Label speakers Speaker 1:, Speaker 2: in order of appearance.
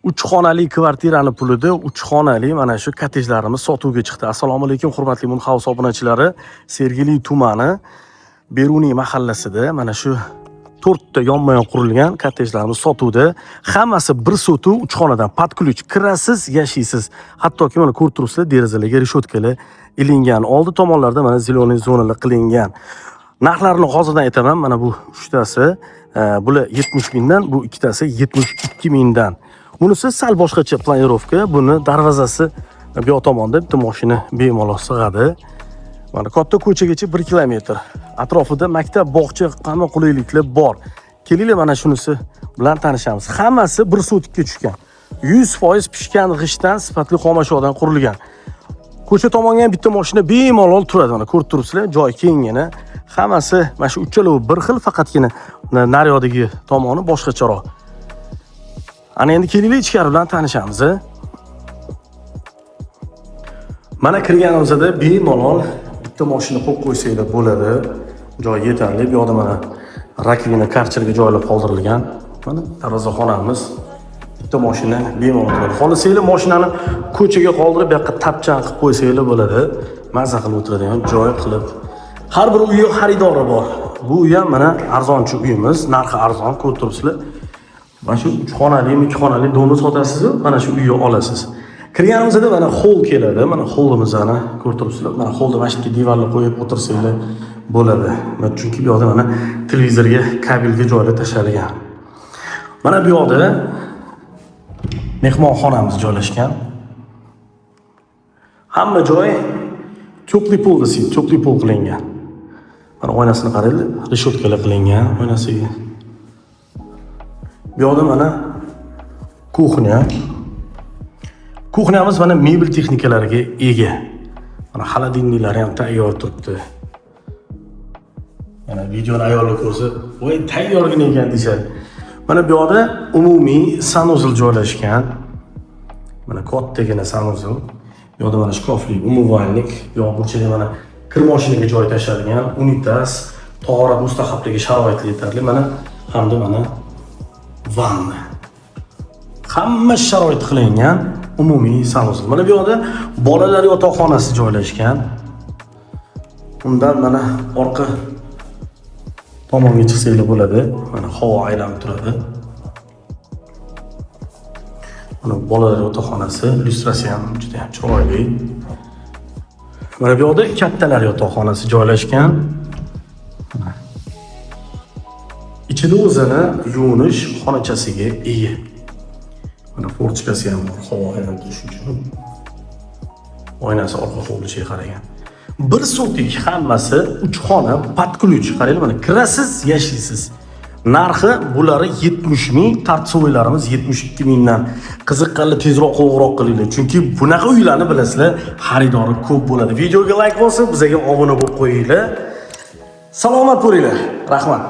Speaker 1: 3 xonali kvartirani pulida 3 xonali mana shu kottejlarimiz sotuvga chiqdi. Assalomu alaykum hurmatli Munhouse obunachilari. Sergeli tumani Beruniy mahallasida mana shu 4 ta yonma-yon qurilgan kottejlarimiz sotuvda. Hammasi bir sotuv 3 xonadan pat ключ. Kirasiz, yashaysiz. Hattoki mana ko'rib turibsizlar, derazalarga reshotkalar ilingan. Oldi tomonlarda mana ziloniy zonalar qilingan. Narxlarini hozirdan aytaman. Mana bu 3tasi bular 70 mingdan, bu ikkitasi 72 mingdan. Bunisi sal boshqacha planirovka. Buni darvozasi bu yoq tomonda bitta mashina bemalol sig'adi. Mana katta ko'chagacha 1 kilometr. Atrofida maktab, bog'cha, hamma qulayliklar bor. Kelinglar mana shunisi bilan tanishamiz. Hammasi bir sotikka tushgan. 100% pishgan g'ishtdan, sifatli xomashyodan qurilgan. Ko'cha tomonga ham bitta mashina bemalol turadi. Mana ko'rib turibsizlar, joy kengina. Hammasi mana shu uchalovi bir xil, faqatgina naryodagi tomoni boshqacharoq. Ana endi kelinglar ichkari bilan tanishamiz. Mana kirganimizda bemalol bitta mashina qo'yib qo'ysanglar bo'ladi. Joy yetarli. Bu yoqda mana rakvina karcherga joylab qoldirilgan. Mana darvozaxonamiz. Bitta mashina bemalol turadi. Xohlasanglar mashinani ko'chaga qoldirib, bu yoqqa tapchan qilib qo'ysanglar bo'ladi. Mazza qilib o'tiradigan joy qilib. Har bir uyi xaridori bor. Bu uy ham mana arzonchi uyimiz, narxi arzon, ko'rib turibsizlar. Mana shu 3 xonali, 2 xonali do'mni sotasiz, mana shu uyni olasiz. Kirganimizda mana hol keladi. Mana holimizni ko'rib turibsizlar. Mana holda mana shu divarni qo'yib o'tirsanglar bo'ladi. Chunki bu yoqda mana televizorga, kabelga joylab tashalgan. Mana bu yoqda mehmonxonamiz joylashgan. Hamma joy to'pli pol desa, to'pli pol qilingan. Mana oynasini qaranglar, reshotkalar qilingan oynasiga. Bu yoqda mana kuxnya. Kuxnyamiz mana mebel texnikalariga ega. Mana xolodilniklari ham tayyor turibdi. Mana videoni ayollar ko'rsa, "Voy, tayyorgina ekan" deyishadi. Mana bu yoqda umumiy sanuzil joylashgan. Mana kattagina sanuzil. Bu yoqda mana shkofli, umuvaylik, bu yoq burchada mana kir mashinaga joy tashalgan, unitas, tahorat mustahabligi sharoitli yetarli. Mana hamda mana vanna. Hamma sharoit qilingan umumiy sanuzil. Mana bu yoqda bolalar yotoqxonasi joylashgan. Undan mana orqa tomonga chiqsanglar bo'ladi. Mana havo aylanib turadi. Mana bolalar yotoqxonasi, illyustratsiya ham juda ham chiroyli. Mana bu yoqda kattalar yotoqxonasi joylashgan. Ichida o'zini yuvinish xonachasiga ega. Mana forchkasi ham bor, havo aylantirish uchun. Oynasi orqa hovliga qaragan. Bir sotik hammasi 3 xona pat ключ. Qaranglar, mana kirasiz, yashaysiz. Narxi bulari 70 ming, tartsoylarimiz 72 mingdan. Qiziqqanlar tezroq qo'ng'iroq qilinglar, chunki bunaqa uylarni bilasizlar, xaridori ko'p bo'ladi. Videoga like bosib, bizga obuna bo'lib qo'yinglar. Salomat bo'linglar. Rahmat.